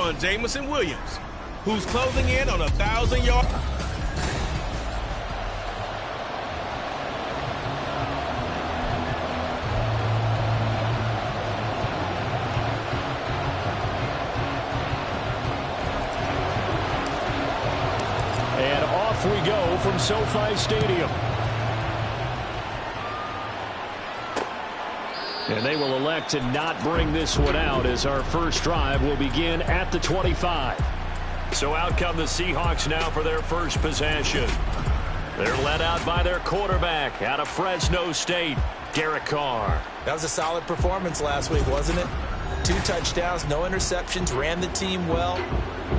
on Jamison Williams, who's closing in on 1,000 yards. And off we go from SoFi Stadium. And they will elect to not bring this one out as our first drive will begin at the 25. So out come the Seahawks now for their first possession. They're led out by their quarterback out of Fresno State, Derek Carr. That was a solid performance last week, wasn't it? 2 touchdowns, no interceptions, ran the team well,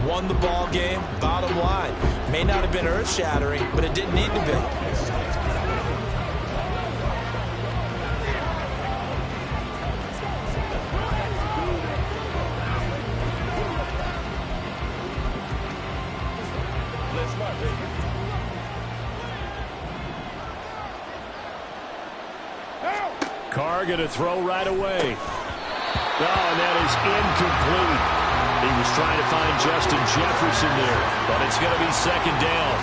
won the ball game. Bottom line, may not have been earth-shattering, but it didn't need to be. Carr going to throw right away. Oh, and that is incomplete. He was trying to find Justin Jefferson there, but it's going to be second down.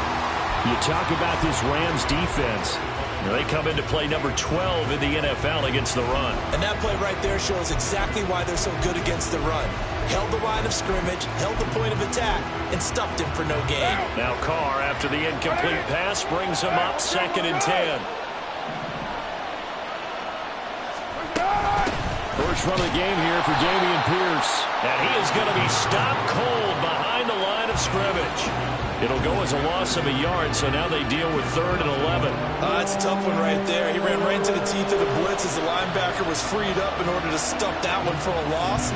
You talk about this Rams defense. They come into play number 12 in the NFL against the run. And that play right there shows exactly why they're so good against the run. Held the line of scrimmage, held the point of attack, and stuffed him for no gain. Now Carr, after the incomplete pass, brings him up 2nd and 10. First run of the game here for Dameon Pierce. And he is going to be stopped cold behind the line of scrimmage. It'll go as a loss of a yard, so now they deal with 3rd and 11. That's a tough one right there. He ran right into the teeth of the blitz as the linebacker was freed up in order to stuff that one for a loss.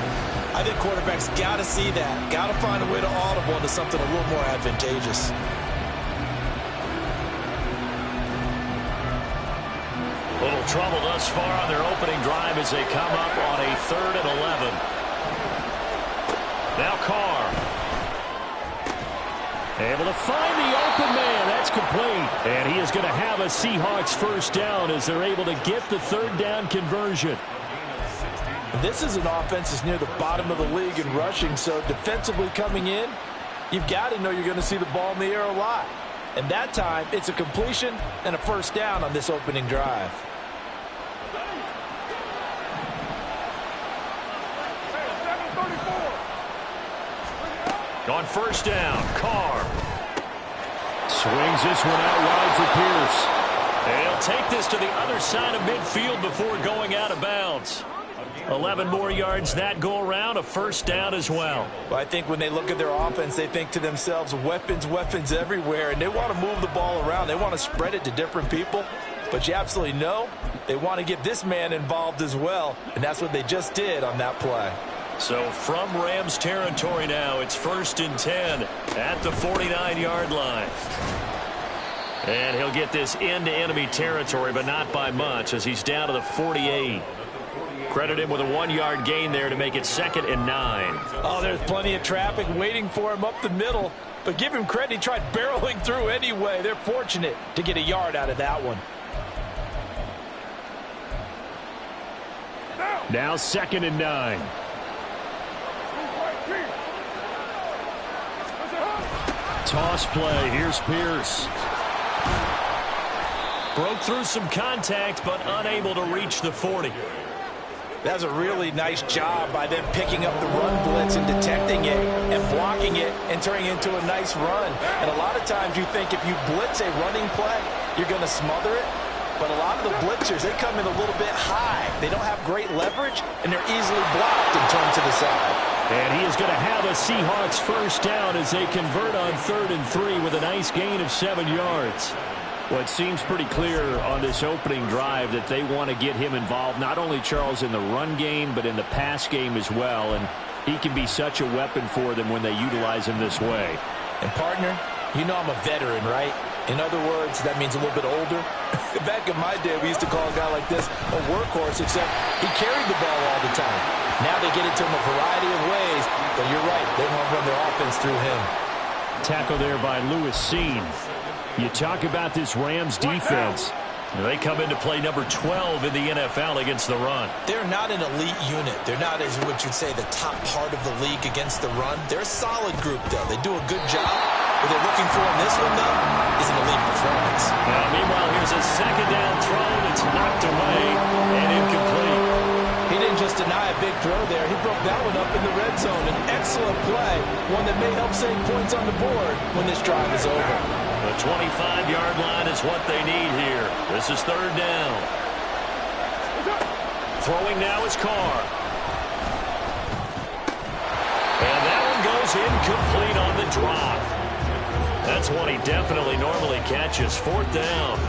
I think quarterbacks got to see that. Got to find a way to audible into something a little more advantageous. Little trouble thus far on their opening drive as they come up on a 3rd and 11. Now Carr. Able to find the open man. That's complete. And he is going to have a Seahawks first down as they're able to get the 3rd down conversion. This is an offense that's near the bottom of the league in rushing, so defensively coming in, you've got to know you're going to see the ball in the air a lot. And that time, it's a completion and a first down on this opening drive. On first down, Carr. Swings this one out wide for Pierce. And he'll take this to the other side of midfield before going out of bounds. 11 more yards that go around, a first down as well. Well, I think when they look at their offense, they think to themselves, weapons, weapons everywhere, and they want to move the ball around. They want to spread it to different people, but you absolutely know they want to get this man involved as well, and that's what they just did on that play. So from Rams territory now, it's 1st and 10 at the 49-yard line. And he'll get this into enemy territory, but not by much as he's down to the 48. Credit him with a 1-yard gain there to make it 2nd and 9. Oh, there's plenty of traffic waiting for him up the middle. But give him credit, he tried barreling through anyway. They're fortunate to get a yard out of that one. Now 2nd and 9. Toss play. Here's Pierce. Broke through some contact, but unable to reach the 40. That's a really nice job by them picking up the run blitz and detecting it and blocking it and turning it into a nice run. And a lot of times you think if you blitz a running play, you're going to smother it. But a lot of the blitzers, they come in a little bit high. They don't have great leverage, and they're easily blocked and turned to the side. And he is going to have a Seahawks first down as they convert on 3rd and 3 with a nice gain of 7 yards. Well, it seems pretty clear on this opening drive that they want to get him involved, not only, Charles, in the run game, but in the pass game as well. And he can be such a weapon for them when they utilize him this way. And, partner, you know I'm a veteran, right? In other words, that means a little bit older. Back in my day, we used to call a guy like this a workhorse, except he carried the ball all the time. Now they get it to him a variety of ways, but you're right, they want to run their offense through him. Tackle there by Lewis Seen. You talk about this Rams defense. They come into play number 12 in the NFL against the run. They're not an elite unit. They're not, as what you'd say, the top part of the league against the run. They're a solid group, though. They do a good job. What they're looking for in this one, though, is an elite performance. Now, meanwhile, here's a second down throw that's knocked away and incomplete. He didn't just deny a big throw there. He broke that one up in the red zone. An excellent play, one that may help save points on the board when this drive is over. The 25-yard line is what they need here. This is third down. Throwing now is Carr. And that one goes incomplete on the drop. That's one he definitely normally catches. Fourth down.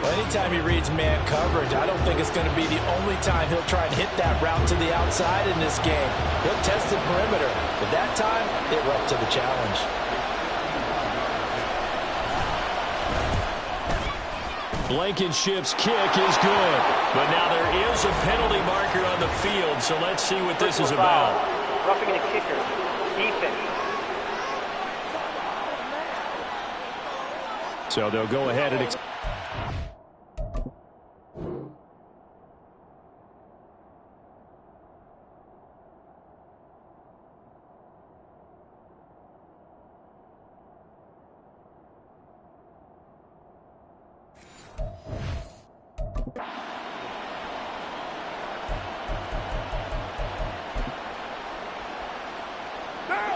Well, anytime he reads man coverage, I don't think it's going to be the only time he'll try and hit that route to the outside in this game. He'll test the perimeter, but that time, they were up to the challenge. Blankenship's kick is good. But now there is a penalty marker on the field, so let's see what this is about. Roughing the kicker. Defense. So they'll go ahead and...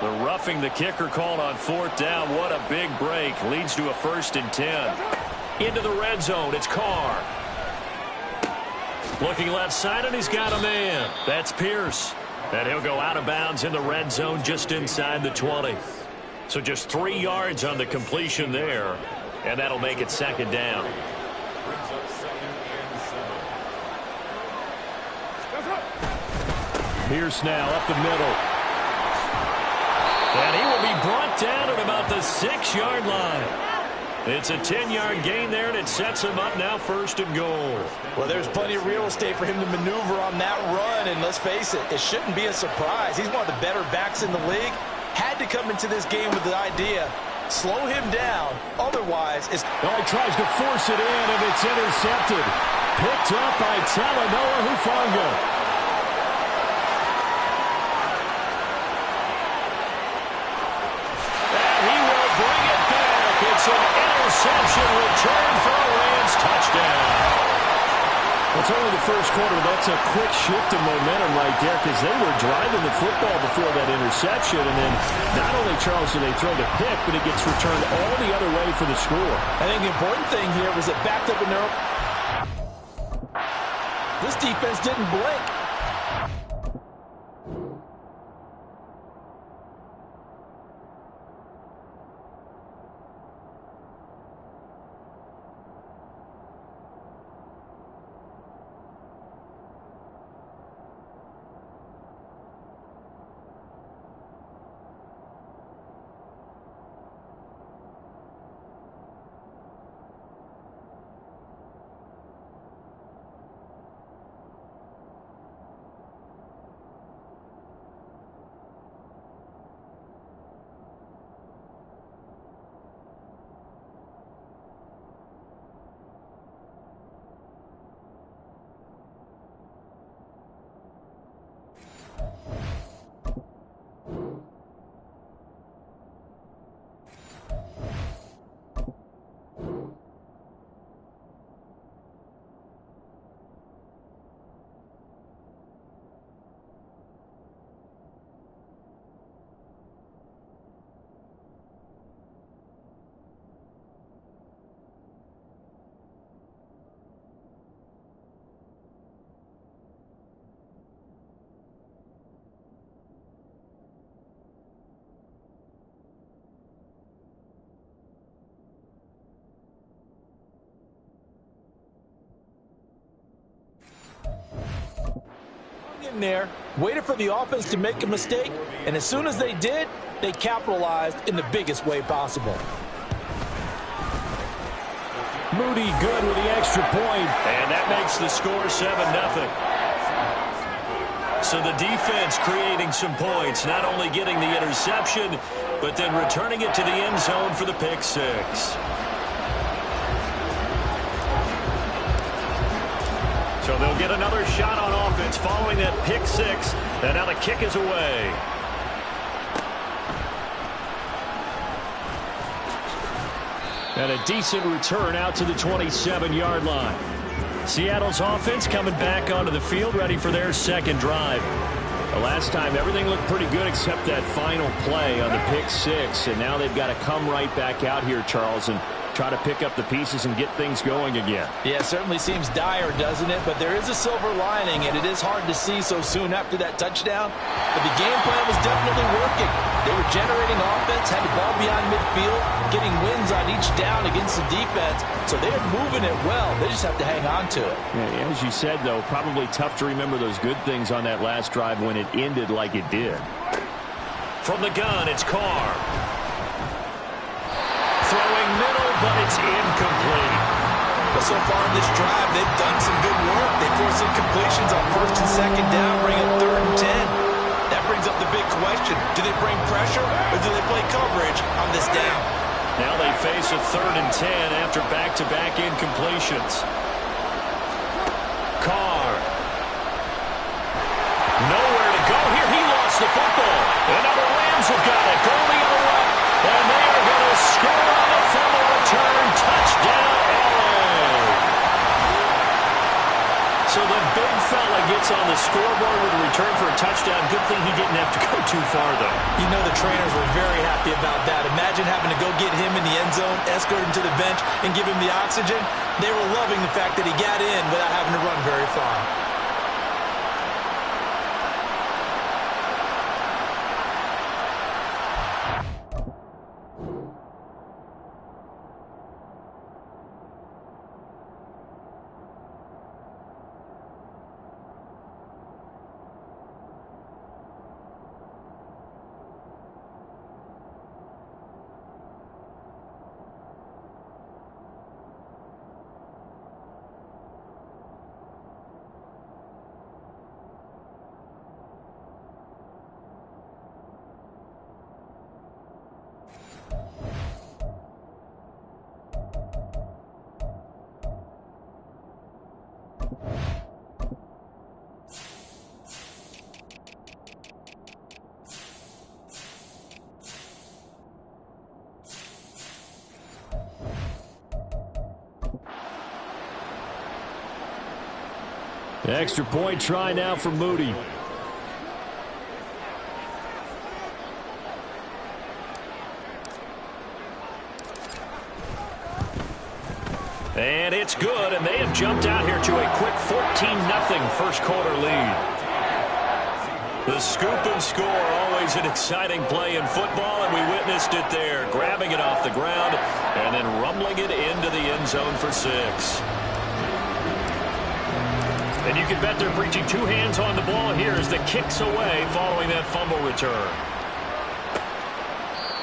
The roughing the kicker called on fourth down. What a big break. Leads to a 1st and 10. Into the red zone. It's Carr. Looking left side, and he's got a man. That's Pierce. And he'll go out of bounds in the red zone just inside the 20. So just 3 yards on the completion there. And that'll make it second down. Pierce now up the middle. And he will be brought down at about the 6-yard line. It's a 10-yard gain there, and it sets him up now 1st and goal. Well, there's plenty of real estate for him to maneuver on that run, and let's face it, it shouldn't be a surprise. He's one of the better backs in the league. Had to come into this game with the idea, slow him down. Otherwise, it's... Oh, he tries to force it in, and it's intercepted. Picked up by Talanoa Hufanga. It's an interception return for a Rams touchdown. It's only the first quarter. That's a quick shift in momentum right there because they were driving the football before that interception. And then not only, Charles, do they throw the pick, but it gets returned all the other way for the score. I think the important thing here was it backed up in their... This defense didn't blink. In there, waited for the offense to make a mistake, and as soon as they did, they capitalized in the biggest way possible. Moody good with the extra point, and that makes the score 7-0. So the defense creating some points, not only getting the interception, but then returning it to the end zone for the pick six. So they'll get another shot on offense following that pick six. And now the kick is away. And a decent return out to the 27-yard line. Seattle's offense coming back onto the field, ready for their second drive. The last time, everything looked pretty good except that final play on the pick six. And now they've got to come right back out here, Charles, and try to pick up the pieces and get things going again. Yeah, it certainly seems dire, doesn't it? But there is a silver lining, and it is hard to see so soon after that touchdown. But the game plan was definitely working. They were generating offense, had the ball beyond midfield, getting wins on each down against the defense. So they are moving it well. They just have to hang on to it. Yeah, as you said, though, probably tough to remember those good things on that last drive when it ended like it did. From the gun, it's Carr. Throwing middle, but it's incomplete. But so far in this drive, they've done some good work. They forced some completions on first and second down, bring up 3rd and 10. That brings up the big question. Do they bring pressure, or do they play coverage on this down? Now they face a 3rd and 10 after back-to-back incompletions. Carr. Nowhere to go here. He lost the football. And now the Rams have got it. Going the other way. And they are going to score on the fumble return. Touchdown, LA. So the big fella gets on the scoreboard with a return for a touchdown. Good thing he didn't have to go too far, though. You know the trainers were very happy about that. Imagine having to go get him in the end zone, escort him to the bench, and give him the oxygen. They were loving the fact that he got in without having to run very far. The extra point try now for Moody. And it's good, and they have jumped out here to a quick 14-0 first quarter lead. The scoop and score, always an exciting play in football, and we witnessed it there, grabbing it off the ground and then rumbling it into the end zone for 6. And you can bet they're preaching two hands on the ball here as the kick's away following that fumble return.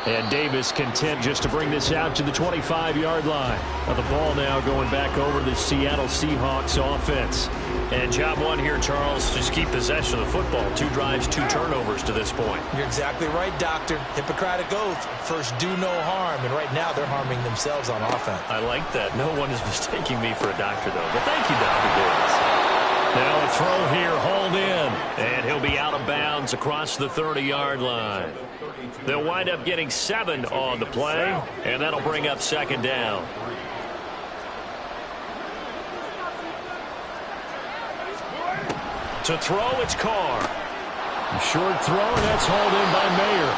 And Davis content just to bring this out to the 25-yard line. Now the ball now going back over the Seattle Seahawks offense. And job one here, Charles, just keep possession of the football. 2 drives, 2 turnovers to this point. You're exactly right, Doctor. Hippocratic oath. First, do no harm. And right now, they're harming themselves on offense. I like that. No one is mistaking me for a doctor, though. But thank you, Dr. Davis. Now a throw here, hauled in. And he'll be out of bounds across the 30-yard line. They'll wind up getting 7 on the play, and that'll bring up second down. To throw, it's Carr. Short throw, and that's hauled in by Mayer.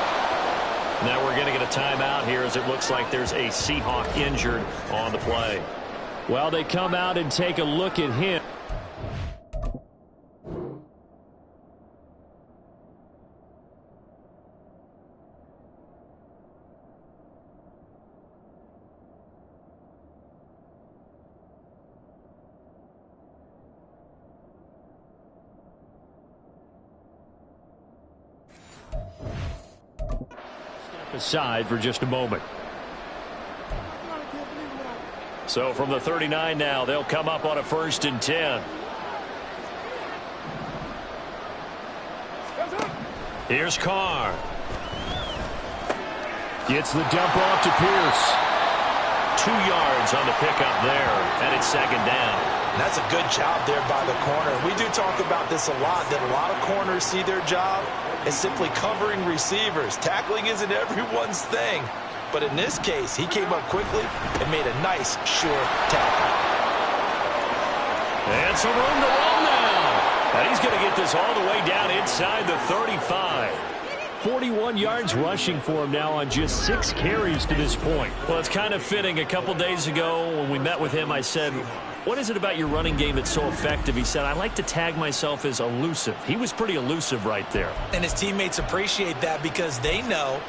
Now we're going to get a timeout here as it looks like there's a Seahawk injured on the play. Well, they come out and take a look at him. Aside for just a moment. So from the 39 now, they'll come up on a 1st and 10. Here's Carr. Gets the dump off to Pierce. 2 yards on the pickup there, and it's second down. And that's a good job there by the corner. We do talk about this a lot, that a lot of corners see their job as simply covering receivers. Tackling isn't everyone's thing. But in this case, he came up quickly and made a nice, sure tackle. And some room to roll now. And he's going to get this all the way down inside the 35. 41 yards rushing for him now on just 6 carries to this point. Well, it's kind of fitting. A couple days ago when we met with him, I said, what is it about your running game that's so effective? He said, I like to tag myself as elusive. He was pretty elusive right there. And his teammates appreciate that because they know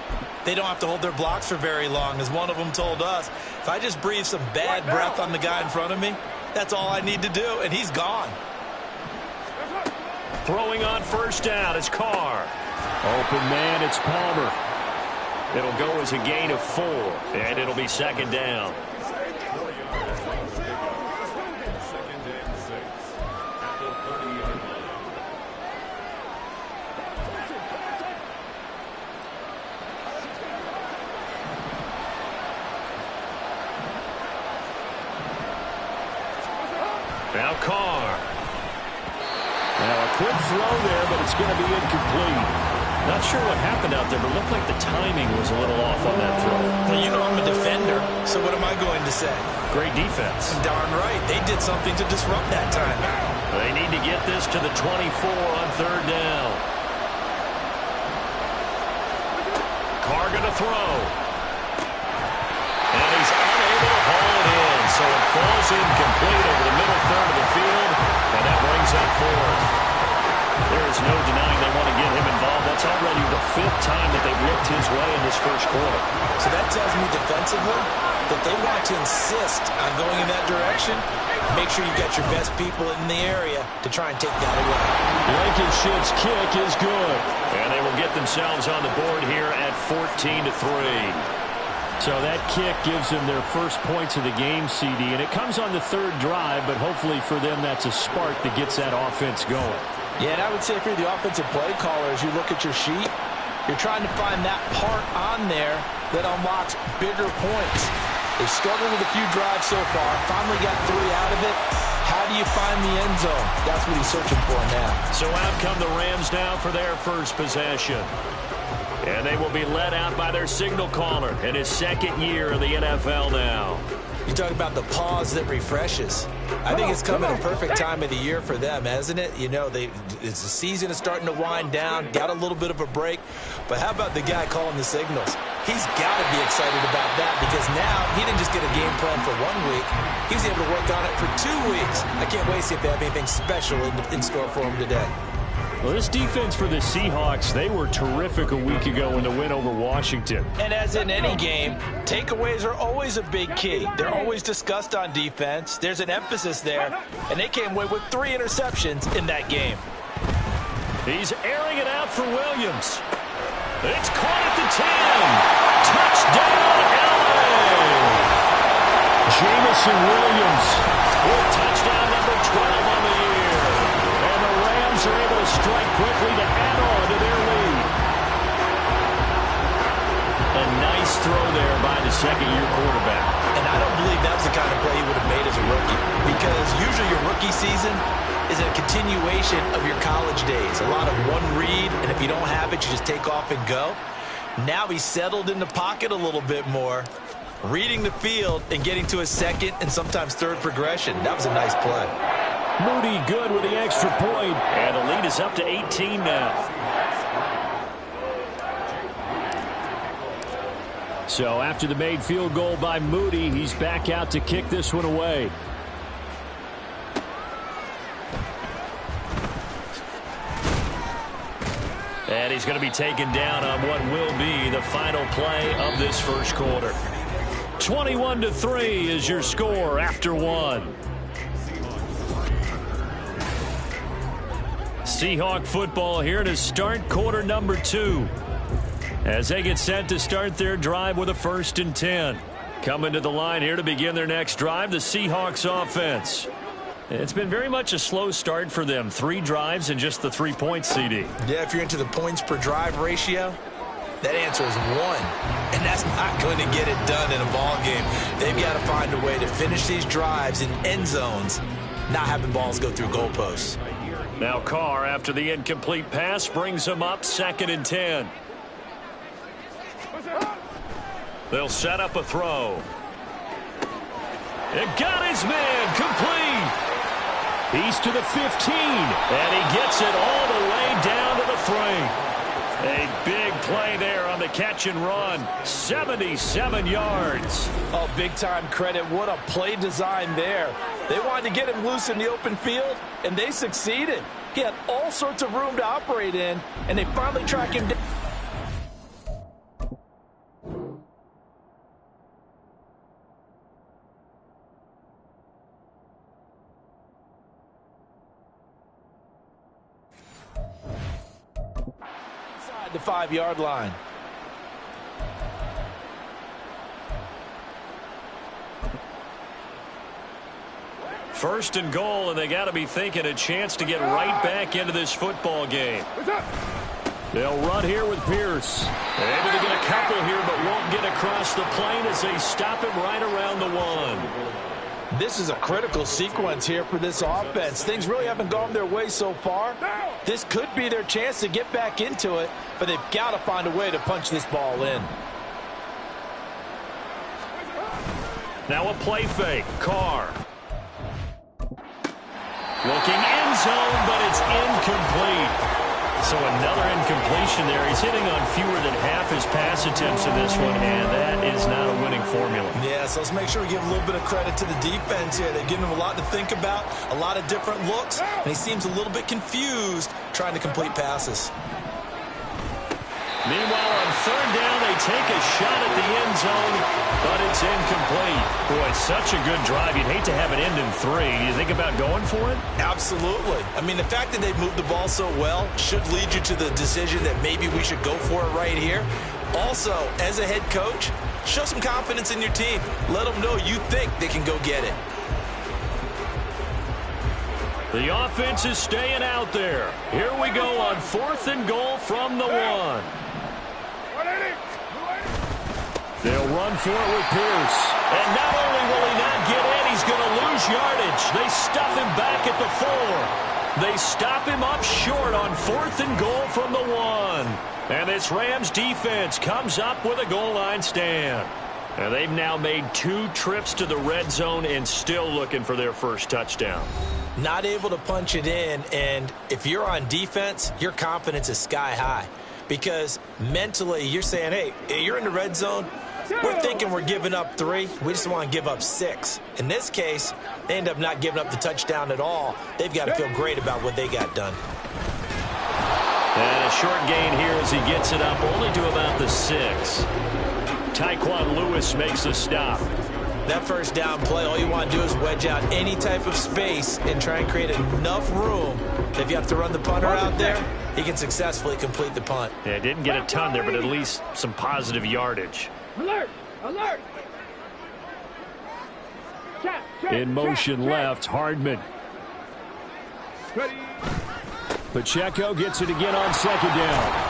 they don't have to hold their blocks for very long. As one of them told us, if I just breathe some bad breath on the guy in front of me, that's all I need to do, and he's gone. Throwing on first down, it's Carr. Open man, it's Palmer. It'll go as a gain of 4, and it'll be second down. Now Carr. Now a quick throw there, but it's going to be incomplete. Not sure what happened out there, but it looked like the timing was a little off on that throw. Well, you know I'm a defender, so what am I going to say? Great defense. Darn right. They did something to disrupt that time. They need to get this to the 24 on third down. Carr going to throw. And he's unable to haul it in, so it falls incomplete over the middle third of the field, and that brings up 4th. There is no denying they want to get him involved. That's already the 5th time that they've looked his way in this first quarter. So that tells me defensively that they want to insist on going in that direction. Make sure you've got your best people in the area to try and take that away. Blankenship's kick is good. And they will get themselves on the board here at 14-3. So that kick gives them their first points of the game, CD. And it comes on the 3rd drive, but hopefully for them that's a spark that gets that offense going. Yeah, and I would say if you're the offensive play caller, as you look at your sheet, you're trying to find that part on there that unlocks bigger points. They've struggled with a few drives so far, finally got 3 out of it. How do you find the end zone? That's what he's searching for now. So out come the Rams now for their first possession. And they will be led out by their signal caller in his 2nd year in the NFL now. You talk about the pause that refreshes. I think it's coming a perfect time of the year for them, hasn't it? You know, the season is starting to wind down, got a little bit of a break. But how about the guy calling the signals? He's got to be excited about that because now he didn't just get a game plan for 1 week. He was able to work on it for 2 weeks. I can't wait to see if they have anything special in store for him today. Well, this defense for the Seahawks, they were terrific a week ago in the win over Washington. And as in any game, takeaways are always a big key. They're always discussed on defense. There's an emphasis there, and they came away with 3 interceptions in that game. He's airing it out for Williams. It's caught at the 10. Touchdown, LA! Jamison Williams with touchdown number 12 on the year. And the Rams are able to strike quickly to add on to their lead. A nice throw there by the 2nd-year quarterback. And I don't believe that's the kind of play he would have made as a rookie. Because usually your rookie season is a continuation of your college days. A lot of one read, and if you don't have it, you just take off and go. Now he's settled in the pocket a little bit more, reading the field and getting to his 2nd and sometimes 3rd progression. That was a nice play. Moody good with the extra point, and the lead is up to 18 now. So after the made field goal by Moody, he's back out to kick this one away. And he's going to be taken down on what will be the final play of this first quarter. 21-3 is your score after 1. Seahawk football here to start quarter number 2. As they get set to start their drive with a 1st and 10. Coming to the line here to begin their next drive, the Seahawks offense. It's been very much a slow start for them. 3 drives and just the 3 points, CD. Yeah, if you're into the points per drive ratio, that answer is 1. And that's not going to get it done in a ball game. They've got to find a way to finish these drives in end zones not having balls go through goalposts. Now Carr, after the incomplete pass, brings him up 2nd and 10. They'll set up a throw. It got his man complete. He's to the 15, and he gets it all the way down to the 3. A big play there on the catch and run. 77 yards. Oh, big-time credit. What a play design there. They wanted to get him loose in the open field, and they succeeded. He had all sorts of room to operate in, and they finally track him down. Inside the 5-yard line. First and goal, and they got to be thinking a chance to get right back into this football game. They'll run here with Pierce. Able to get a couple here, but won't get across the plane as they stop him right around the 1. This is a critical sequence here for this offense. Things really haven't gone their way so far. This could be their chance to get back into it, but they've got to find a way to punch this ball in. Now a play fake. Carr. Looking end zone, but it's incomplete. So another incompletion there. He's hitting on fewer than half his pass attempts in this one, and that is not a winning formula. Yeah, so let's make sure we give a little bit of credit to the defense here. They're giving him a lot to think about, a lot of different looks, and he seems a little bit confused trying to complete passes. Meanwhile, on 3rd down, they take a shot at the end zone, but it's incomplete. Boy, it's such a good drive. You'd hate to have it end in 3. Do you think about going for it? Absolutely. I mean, the fact that they've moved the ball so well should lead you to the decision that maybe we should go for it right here. Also, as a head coach, show some confidence in your team. Let them know you think they can go get it. The offense is staying out there. Here we go on 4th and goal from the 1. They'll run for it with Pierce. And not only will he not get in, he's going to lose yardage. They stuff him back at the 4. They stop him up short on 4th and goal from the 1. And this Rams defense comes up with a goal line stand. And they've now made 2 trips to the red zone and still looking for their first touchdown. Not able to punch it in, and if you're on defense, your confidence is sky high. Because mentally, you're saying, hey, you're in the red zone. We're thinking we're giving up 3. We just want to give up 6. In this case, they end up not giving up the touchdown at all. They've got to feel great about what they got done. And a short gain here as he gets it up only to about the 6. Tyquan Lewis makes the stop. That first down play, all you want to do is wedge out any type of space and try and create enough room. If you have to run the punter out there, he can successfully complete the punt. Yeah, didn't get a ton there, but at least some positive yardage. Alert! Alert! In motion left, Hardman. Ready. Pacheco gets it again on 2nd down.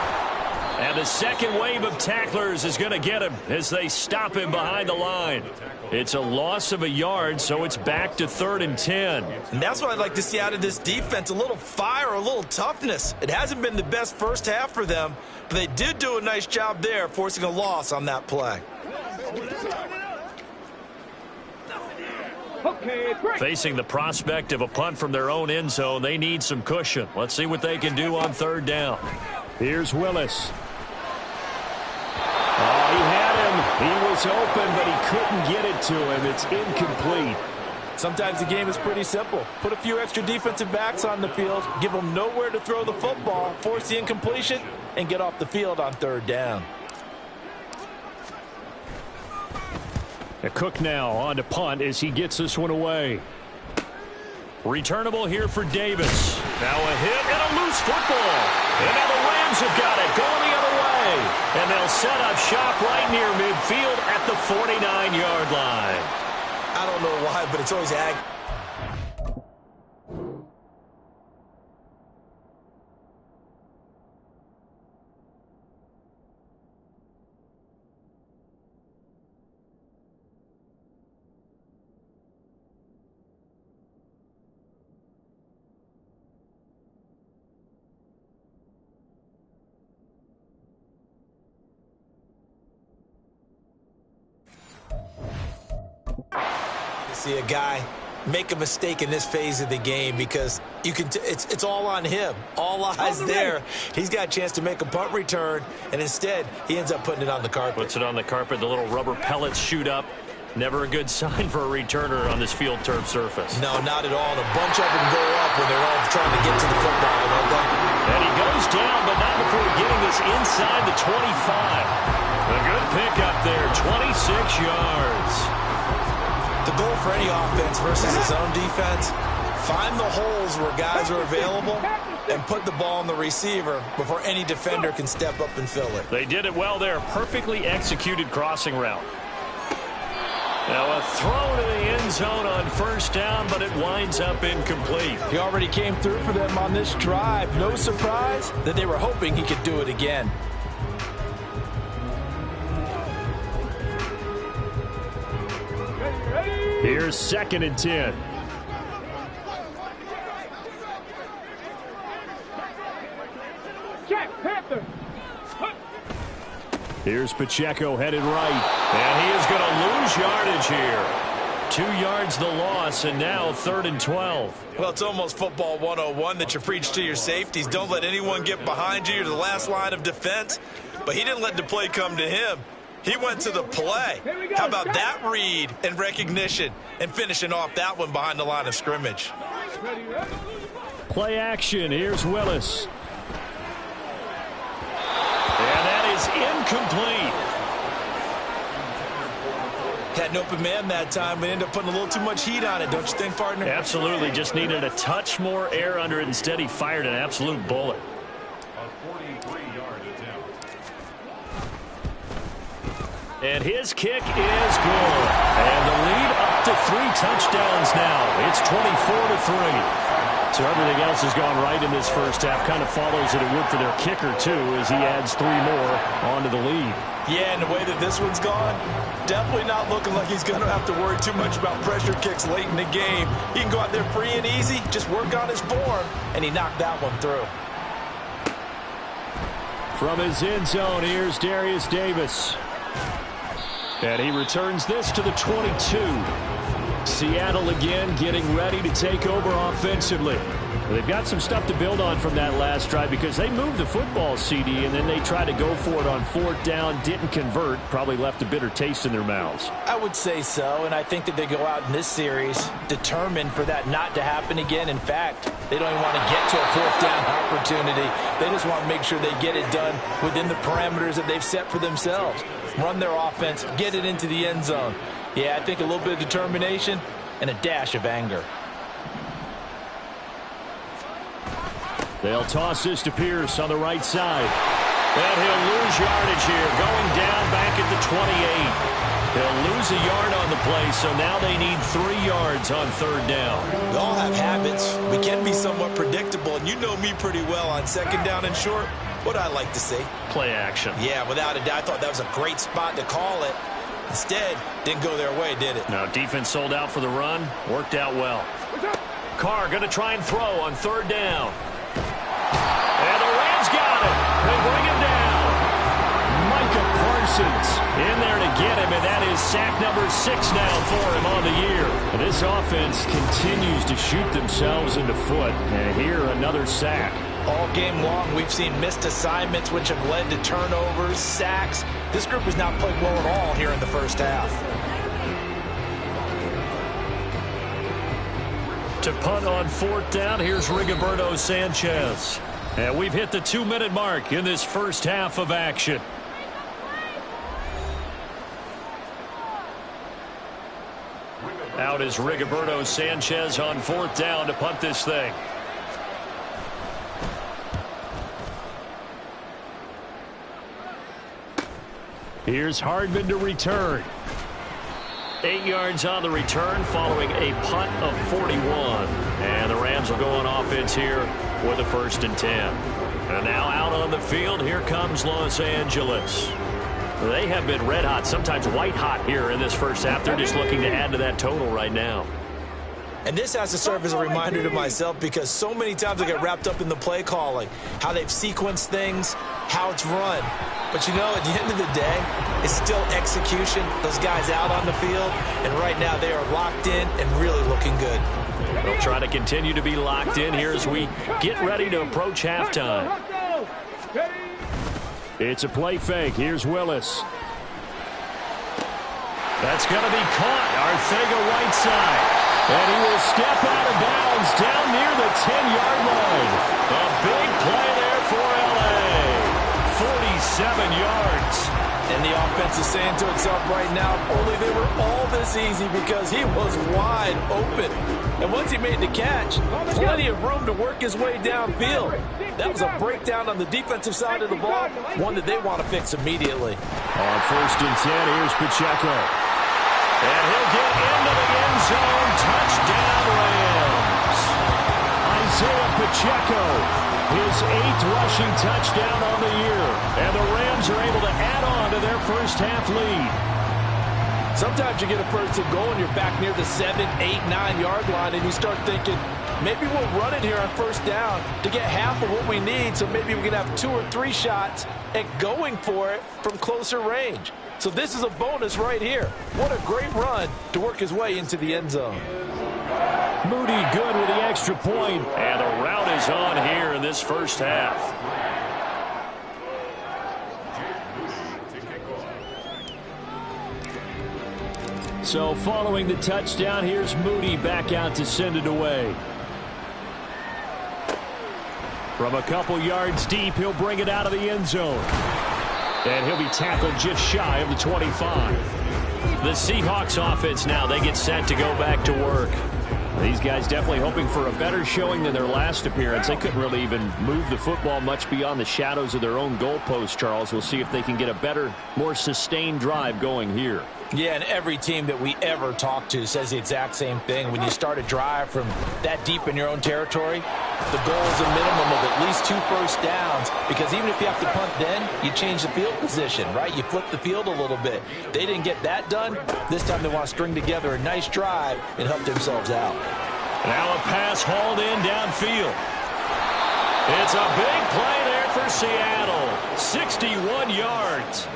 And the second wave of tacklers is going to get him as they stop him behind the line. It's a loss of a yard, so it's back to 3rd and 10. And that's what I'd like to see out of this defense, a little fire, a little toughness. It hasn't been the best first half for them, but they did do a nice job there, forcing a loss on that play. Okay, break. Facing the prospect of a punt from their own end zone, they need some cushion. Let's see what they can do on 3rd down. Here's Willis. Oh, he had him. He was open, but he couldn't get it to him. It's incomplete. Sometimes the game is pretty simple. Put a few extra defensive backs on the field, give them nowhere to throw the football, force the incompletion, and get off the field on 3rd down. A Cook now on to punt as he gets this one away. Returnable here for Davis. Now a hit and a loose football. And now the Rams have got it going the other way. And they'll set up shop right near midfield at the 49-yard line. I don't know why, but it's always see a guy make a mistake in this phase of the game because it's all on him. All eyes there. He's got a chance to make a punt return, and instead he ends up putting it on the carpet. Puts it on the carpet. The little rubber pellets shoot up. Never a good sign for a returner on this field turf surface. No, not at all. And a bunch of them go up when they're all trying to get to the football, don't they? And he goes down, but not before getting this inside the 25. A good pickup there, 26 yards. The goal for any offense versus its own defense, find the holes where guys are available and put the ball on the receiver before any defender can step up and fill it. They did it well there. Perfectly executed crossing route. Now a throw to the end zone on first down, but it winds up incomplete. He already came through for them on this drive. No surprise that they were hoping he could do it again. Here's 2nd and 10. Check, Panther. Here's Pacheco headed right. And he is going to lose yardage here. 2 yards the loss, and now 3rd and 12. Well, it's almost football 101 that you preach to your safeties. Don't let anyone get behind you. You're the last line of defense. But he didn't let the play come to him. He went to the play. How about that read and recognition and finishing off that one behind the line of scrimmage? Play action. Here's Willis. And that is incomplete. Had an open man that time, but ended up putting a little too much heat on it, don't you think, partner? Absolutely. Just needed a touch more air under it. Instead, he fired an absolute bullet. And his kick is good. And the lead up to 3 touchdowns now. It's 24-3. So everything else has gone right in this first half. Kind of follows that it would for their kicker, too, as he adds 3 more onto the lead. Yeah, and the way that this one's gone, definitely not looking like he's going to have to worry too much about pressure kicks late in the game. He can go out there free and easy, just work on his form, and he knocked that one through. From his end zone, here's Darius Davis. And he returns this to the 22. Seattle again getting ready to take over offensively. They've got some stuff to build on from that last drive because they moved the football, CD, and then they tried to go for it on 4th down, didn't convert, probably left a bitter taste in their mouths. I would say so, and I think that they go out in this series determined for that not to happen again. In fact, they don't even want to get to a 4th down opportunity. They just want to make sure they get it done within the parameters that they've set for themselves. Run their offense, get it into the end zone. Yeah, I think a little bit of determination and a dash of anger. They'll toss this to Pierce on the right side. And he'll lose yardage here, going down back at the 28. He'll lose a yard on the play, so now they need 3 yards on 3rd down. We all have habits. We can be somewhat predictable, and you know me pretty well on 2nd down and short. What I like to see? Play action. Yeah, without a doubt. I thought that was a great spot to call it. Instead, didn't go their way, did it? Now, defense sold out for the run. Worked out well. Carr going to try and throw on 3rd down. And the Rams got it. They bring him down. Micah Parsons in there to get him, and that is sack number 6 now for him on the year. And this offense continues to shoot themselves in the foot. And here, another sack. All game long, we've seen missed assignments, which have led to turnovers, sacks. This group has not played well at all here in the first half. To punt on 4th down, here's Rigoberto Sanchez. And we've hit the 2-minute mark in this first half of action. Out is Rigoberto Sanchez on 4th down to punt this thing. Here's Hardman to return. 8 yards on the return following a punt of 41. And the Rams will go on offense here with a 1st and 10. And now out on the field, here comes Los Angeles. They have been red hot, sometimes white hot here in this first half. They're just looking to add to that total right now. And this has to serve as a reminder to myself because so many times I get wrapped up in the play calling, how they've sequenced things, how it's run. But, you know, at the end of the day, it's still execution. Those guys out on the field, and right now they are locked in and really looking good. They'll try to continue to be locked in here as we get ready to approach halftime. It's a play fake. Here's Willis. That's going to be caught. Arcega-Whiteside. And he will step out of bounds down near the 10-yard line. A big play there for L.A. 47 yards. And the offense is saying to itself right now, only they were all this easy because he was wide open. And once he made the catch, plenty of room to work his way downfield. That was a breakdown on the defensive side of the ball, one that they want to fix immediately. On 1st and 10, here's Pacheco. And he'll get into the end zone. Touchdown, Rams. Isaiah Pacheco, his 8th rushing touchdown on the year. And the Rams are able to add on to their first half lead. Sometimes you get a first and goal and you're back near the 7, 8, 9-yard line, and you start thinking, maybe we'll run it here on first down to get half of what we need, so maybe we can have 2 or 3 shots at going for it from closer range. So this is a bonus right here. What a great run to work his way into the end zone. Moody good with the extra point. And the route is on here in this first half. So following the touchdown, here's Moody back out to send it away. From a couple yards deep, he'll bring it out of the end zone. And he'll be tackled just shy of the 25. The Seahawks offense now, they get set to go back to work. These guys definitely hoping for a better showing than their last appearance. They couldn't really even move the football much beyond the shadows of their own goalpost, Charles. We'll see if they can get a better, more sustained drive going here. Yeah, and every team that we ever talk to says the exact same thing. When you start a drive from that deep in your own territory, the goal is a minimum of at least 2 first downs, because even if you have to punt then, you change the field position, right? You flip the field a little bit. They didn't get that done. This time they want to string together a nice drive and help themselves out. Now a pass hauled in downfield. It's a big play there for Seattle. 61 yards.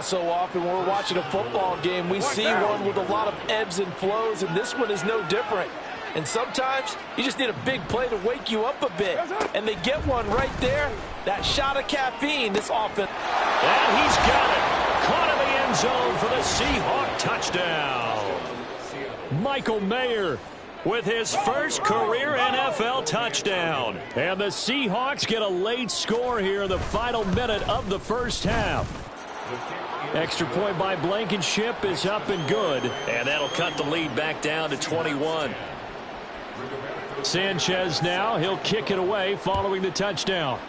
So often when we're watching a football game, we see one with a lot of ebbs and flows, and this one is no different. And sometimes you just need a big play to wake you up a bit. And they get one right there. That shot of caffeine, this offense. And he's got it. Caught in the end zone for the Seahawk touchdown. Michael Mayer with his first career NFL touchdown. And the Seahawks get a late score here in the final minute of the first half. Extra point by Blankenship is up and good. And that'll cut the lead back down to 21. Sanchez now, he'll kick it away following the touchdown.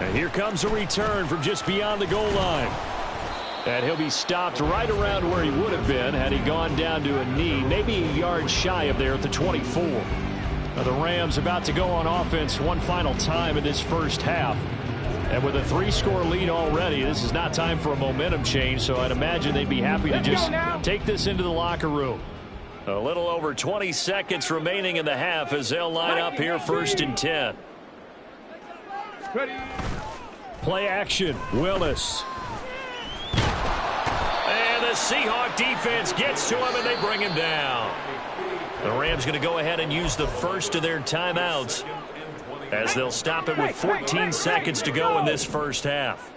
And here comes a return from just beyond the goal line. And he'll be stopped right around where he would have been had he gone down to a knee, maybe a yard shy of there at the 24. Now the Rams about to go on offense one final time in this first half. And with a 3-score lead already, this is not time for a momentum change, so I'd imagine they'd be happy to just take this into the locker room. A little over 20 seconds remaining in the half as they'll line up here 1st and 10. Play action, Willis. And the Seahawk defense gets to him and they bring him down. The Rams going to go ahead and use the first of their timeouts as they'll stop it with 14 seconds to go in this first half.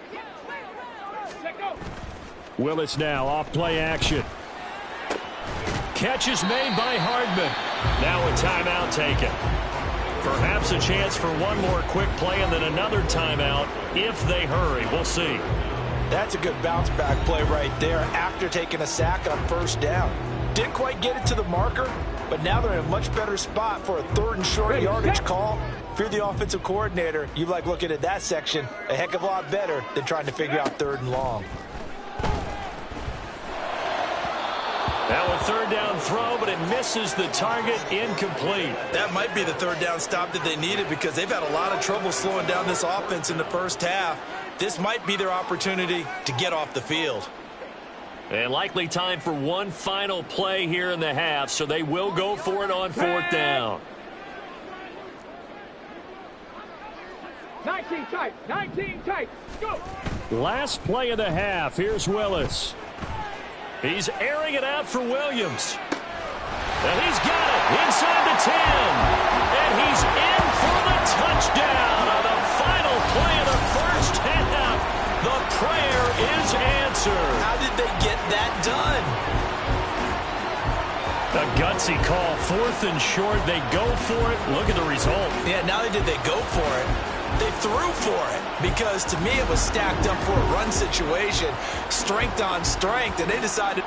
Willis now off play action. Catch is made by Hardman. Now a timeout taken. Perhaps a chance for one more quick play and then another timeout if they hurry. We'll see. That's a good bounce back play right there after taking a sack on first down. Didn't quite get it to the marker, but now they're in a much better spot for a 3rd and short yardage call. If you're the offensive coordinator, you like looking at that section a heck of a lot better than trying to figure out 3rd and long. Now a 3rd down throw, but it misses the target, incomplete. That might be the 3rd down stop that they needed because they've had a lot of trouble slowing down this offense in the first half. This might be their opportunity to get off the field. And likely time for one final play here in the half, so they will go for it on 4th down. 19 tight, 19 tight, go! Last play of the half. Here's Willis. He's airing it out for Williams. And he's got it inside the 10. And he's in for the touchdown on the final play of the first half. The prayer is answered. How did they get that done? A gutsy call. 4th and short. They go for it. Look at the result. Yeah, not only did they go for it, they threw for it, because to me it was stacked up for a run situation, strength on strength, and they decided.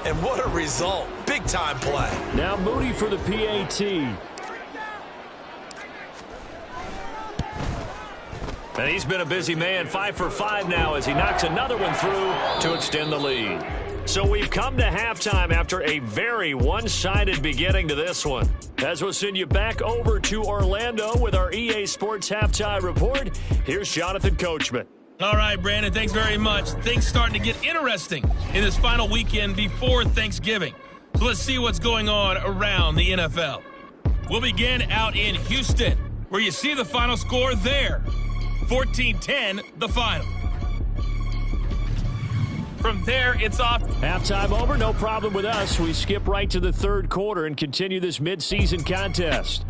And what a result. Big-time play. Now Moody for the PAT. And he's been a busy man. 5 for 5 now as he knocks another one through to extend the lead. So we've come to halftime after a very one-sided beginning to this one. As we'll send you back over to Orlando with our EA Sports Halftime Report, here's Jonathan Coachman. All right, Brandon, thanks very much. Things starting to get interesting in this final weekend before Thanksgiving. So let's see what's going on around the NFL. We'll begin out in Houston, where you see the final score there. 14-10, the final. From there, it's off. Halftime over, no problem with us. We skip right to the 3rd quarter and continue this midseason contest.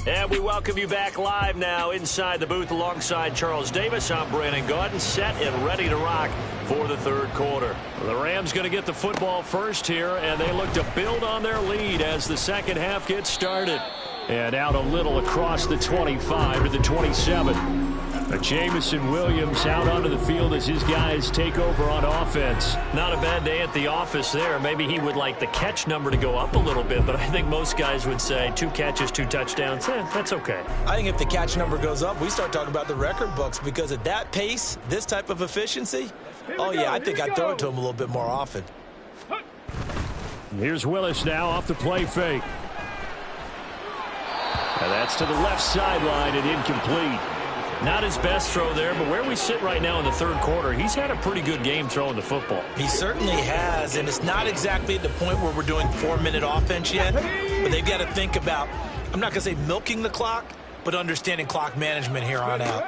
And we welcome you back live now inside the booth alongside Charles Davis. I'm Brandon Gaudin, set and ready to rock for the 3rd quarter. The Rams going to get the football first here, and they look to build on their lead as the second half gets started. And out a little across the 25 to the 27. Jamison Williams out onto the field as his guys take over on offense. Not a bad day at the office there. Maybe he would like the catch number to go up a little bit, but I think most guys would say 2 catches, 2 touchdowns. That's okay. I think if the catch number goes up, we start talking about the record books, because at that pace, this type of efficiency, oh yeah, I think I'd throw it to him a little bit more often. Here's Willis now off the play fake. And that's to the left sideline and incomplete. Not his best throw there, but where we sit right now in the 3rd quarter, he's had a pretty good game throwing the football. He certainly has, and it's not exactly at the point where we're doing 4-minute offense yet, but they've got to think about, I'm not going to say milking the clock, but understanding clock management here on out.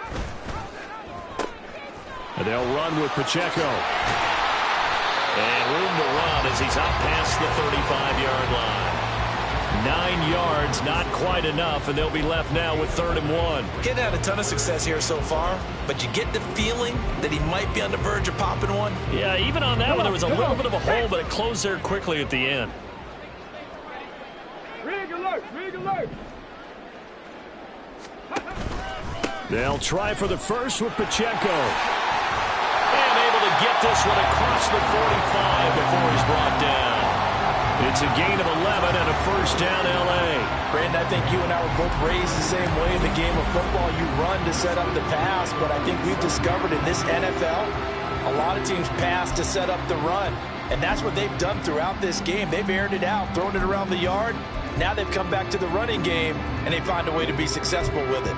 And they'll run with Pacheco. And room to run as he's out past the 35-yard line. 9 yards, not quite enough, and they'll be left now with 3rd and 1. Getting had a ton of success here so far, but you get the feeling that he might be on the verge of popping one. Yeah, even on that one, there was a little bit of a hole, but it closed there quickly at the end. Rig alert, rig alert. They'll try for the first with Pacheco. And able to get this one across the 45 before he's brought down. It's a gain of 11 and a first down, L.A. Brandon, I think you and I were both raised the same way in the game of football. You run to set up the pass, but I think we've discovered in this NFL, a lot of teams pass to set up the run. And that's what they've done throughout this game. They've aired it out, thrown it around the yard. Now they've come back to the running game, and they find a way to be successful with it.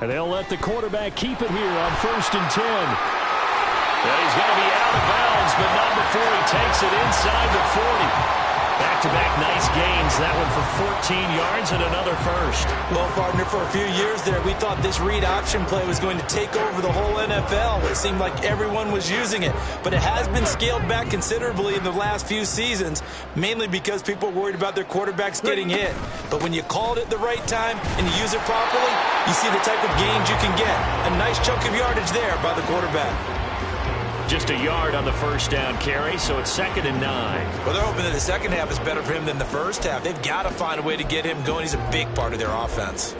And they'll let the quarterback keep it here on 1st and 10. And he's going to be out of bounds, but not before he takes it inside the 40. Back-to-back nice gains. That one for 14 yards and another first. Well, partner, for a few years there, we thought this read option play was going to take over the whole NFL. It seemed like everyone was using it. But it has been scaled back considerably in the last few seasons, mainly because people are worried about their quarterbacks getting hit. But when you call it at the right time and you use it properly, you see the type of gains you can get. A nice chunk of yardage there by the quarterback. Just a yard on the first down carry, so it's 2nd and 9. Well, they're hoping that the second half is better for him than the first half. They've got to find a way to get him going. He's a big part of their offense.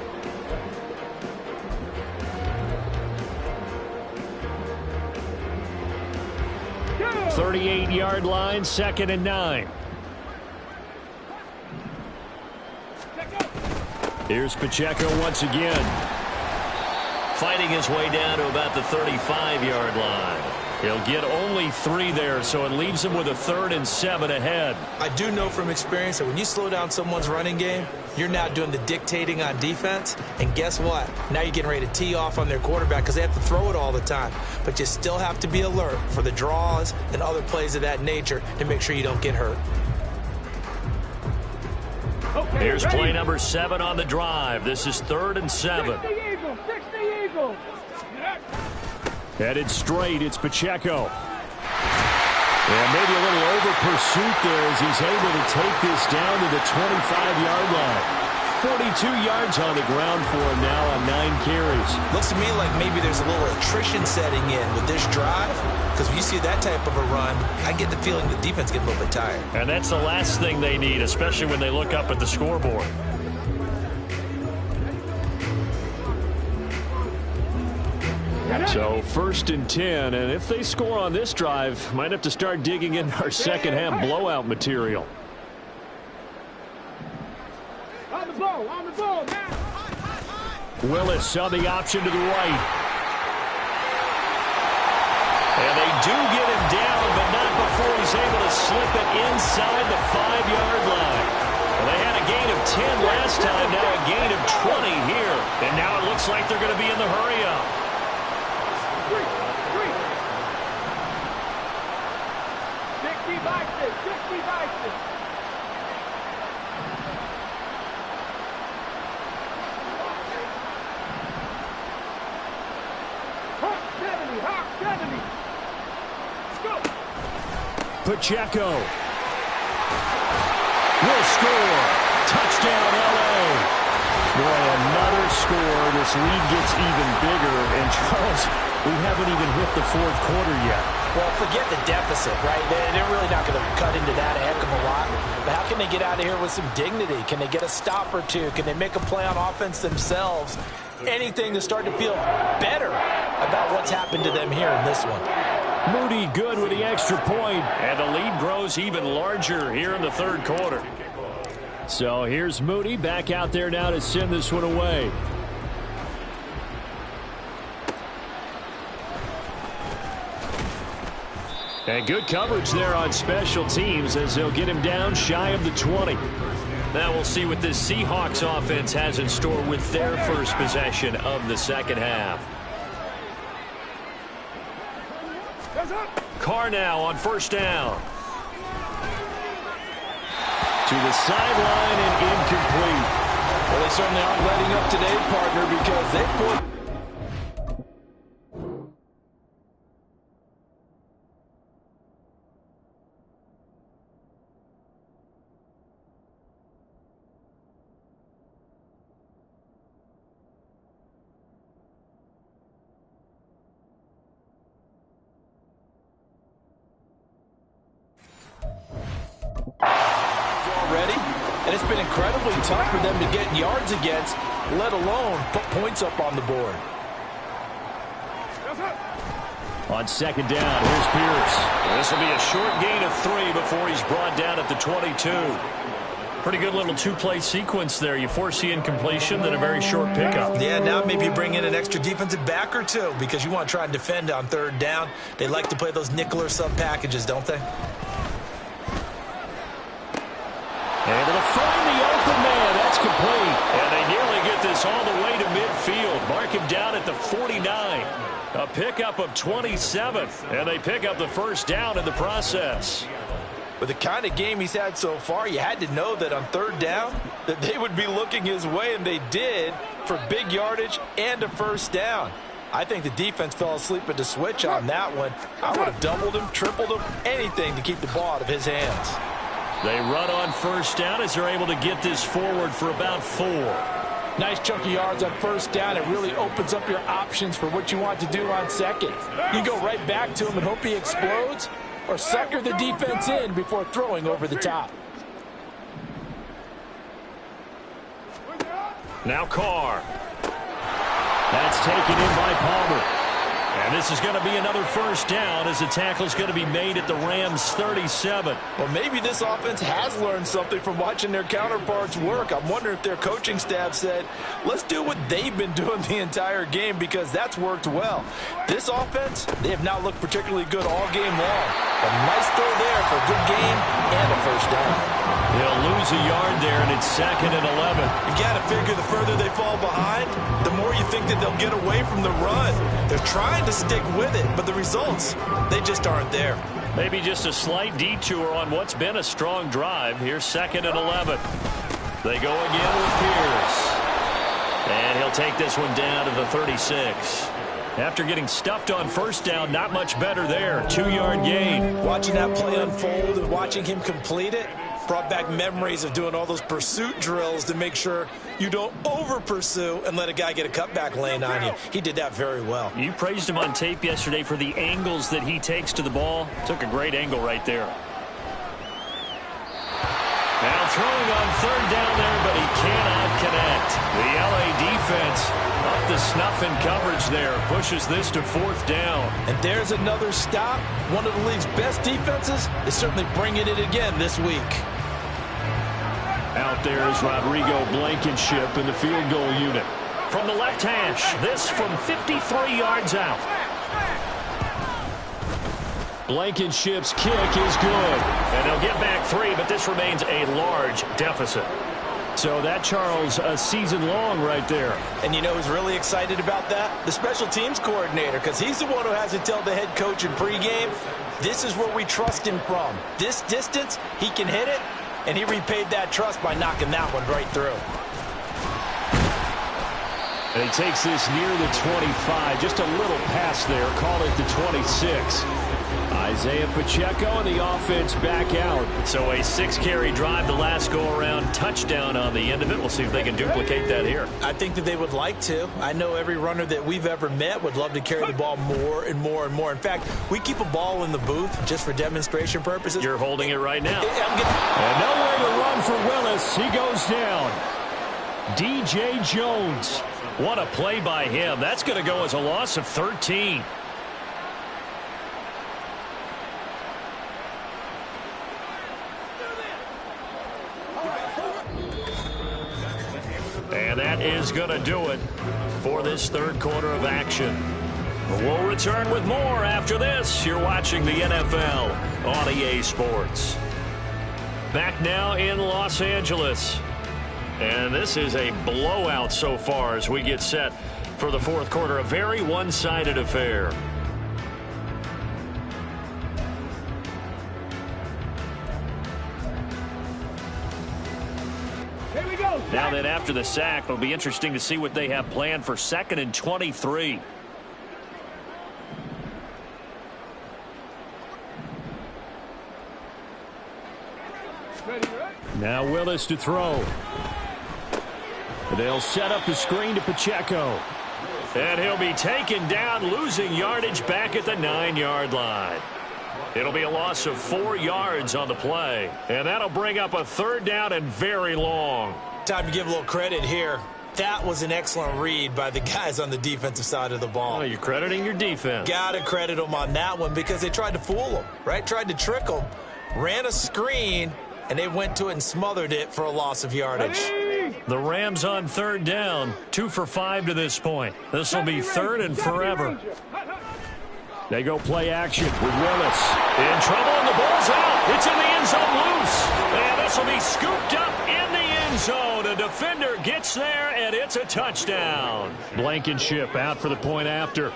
Go! 38-yard line, 2nd and 9. Here's Pacheco once again. Fighting his way down to about the 35-yard line. He'll get only 3 there, so it leaves him with a 3rd and 7 ahead. I do know from experience that when you slow down someone's running game, you're now doing the dictating on defense. And guess what? Now you're getting ready to tee off on their quarterback because they have to throw it all the time. But you still have to be alert for the draws and other plays of that nature to make sure you don't get hurt. Okay, Here's ready? play number 7 on the drive. This is 3rd and 7. 60 Eagles, 60 Eagles. Headed straight, it's Pacheco. And maybe a little over pursuit there as he's able to take this down to the 25-yard line. 42 yards on the ground for him now on 9 carries. Looks to me like maybe there's a little attrition setting in with this drive, because when you see that type of a run, I get the feeling the defense gets a little bit tired. And that's the last thing they need, especially when they look up at the scoreboard. So 1st and 10, and if they score on this drive, might have to start digging in our second half blowout material. On the ball, now. Willis saw the option to the right. And they do get him down, but not before he's able to slip it inside the 5-yard line. Well, they had a gain of 10 last time, now a gain of 20 here. And now it looks like they're going to be in the hurry-up. 60 boxes, 60 boxes. Hawk 70. Let's go. Pacheco will score. Touchdown, L.A. Boy, another score. This lead gets even bigger. And, Charles, we haven't even hit the 4th quarter yet. Well, forget the deficit, right? They're really not going to cut into that a heck of a lot. But how can they get out of here with some dignity? Can they get a stop or two? Can they make a play on offense themselves? Anything to start to feel better about what's happened to them here in this one. Moody good with the extra point. And the lead grows even larger here in the 3rd quarter. So here's Moody back out there now to send this one away. And good coverage there on special teams as they'll get him down shy of the 20. Now we'll see what this Seahawks offense has in store with their first possession of the second half. Carr now on 1st down. To the sideline and incomplete. Well, they certainly aren't letting up today, partner, because they put... already, and it's been incredibly tough for them to get yards against, let alone put points up on the board. On 2nd down, here's Pierce. This will be a short gain of 3 before he's brought down at the 22. Pretty good little 2-play sequence there. You force the incompletion, then a very short pickup. Yeah, now maybe you bring in an extra defensive back or two because you want to try and defend on 3rd down. They like to play those nickel or sub packages, don't they? Able to find the open man. That's complete. And they nearly get this all the way to midfield. Mark him down at the 49. A pickup of 27. And they pick up the 1st down in the process. With the kind of game he's had so far, you had to know that on 3rd down that they would be looking his way, and they did, for big yardage and a 1st down. I think the defense fell asleep at the switch on that one. I would have doubled him, tripled him, anything to keep the ball out of his hands. They run on 1st down as they're able to get this forward for about 4. Nice chunk of yards on first down. It really opens up your options for what you want to do on second. You go right back to him and hope he explodes, or sucker the defense in before throwing over the top. Now Carr. That's taken in by Palmer. And this is going to be another first down as the tackle's going to be made at the Rams' 37. Well, maybe this offense has learned something from watching their counterparts work. I'm wondering if their coaching staff said, let's do what they've been doing the entire game, because that's worked well. This offense, they have not looked particularly good all game long. A nice throw there for a good game and a first down. They'll lose a yard there, and it's 2nd and 11. You've got to figure the further they fall behind, the more you think that they'll get away from the run. They're trying to stick with it, but the results, they just aren't there. Maybe just a slight detour on what's been a strong drive. Here's 2nd and 11. They go again with Pierce. And he'll take this one down to the 36. After getting stuffed on first down, not much better there. 2-yard gain. Watching that play unfold and watching him complete it brought back memories of doing all those pursuit drills to make sure you don't over-pursue and let a guy get a cutback lane on you. He did that very well. You praised him on tape yesterday for the angles that he takes to the ball. Took a great angle right there. Now throwing on third down there, but he cannot connect. The LA defense up to snuff in coverage there. Pushes this to 4th down. And there's another stop. One of the league's best defenses is certainly bringing it again this week. Out there is Rodrigo Blankenship in the field goal unit. From the left hash, this from 53 yards out. Blankenship's kick is good. And they'll get back 3, but this remains a large deficit. So that, Charles, a season long right there. And you know who's really excited about that? The special teams coordinator, because he's the one who has to tell the head coach in pregame, this is where we trust him from. This distance, he can hit it, and he repaid that trust by knocking that one right through. And he takes this near the 25. Just a little pass there. Call it the 26. Isaiah Pacheco and the offense back out. So a 6-carry drive the last go-around. Touchdown on the end of it. We'll see if they can duplicate that here. I think that they would like to. I know every runner that we've ever met would love to carry the ball more and more and more. In fact, we keep a ball in the booth just for demonstration purposes. You're holding it right now. And nowhere to run for Willis. He goes down. DJ Jones. What a play by him. That's going to go as a loss of 13. And that is going to do it for this third quarter of action. We'll return with more after this. You're watching the NFL on EA Sports. Back now in Los Angeles. And this is a blowout so far as we get set for the fourth quarter. A very one-sided affair. Now then, after the sack, it'll be interesting to see what they have planned for 2nd and 23. Now Willis to throw. They'll set up the screen to Pacheco. And he'll be taken down, losing yardage back at the 9-yard line. It'll be a loss of 4 yards on the play. And that'll bring up a third down and very long. Time to give a little credit here. That was an excellent read by the guys on the defensive side of the ball. Oh, you're crediting your defense. Got to credit them on that one because they tried to fool them, right? Tried to trick them. Ran a screen, and they went to it and smothered it for a loss of yardage. The Rams on third down, 2 for 5 to this point. This will be 3rd and forever. They go play action with Willis. In trouble, and the ball's out. It's in the end zone loose. And this will be scooped up in the end zone. A defender gets there, and it's a touchdown. Blankenship out for the point after.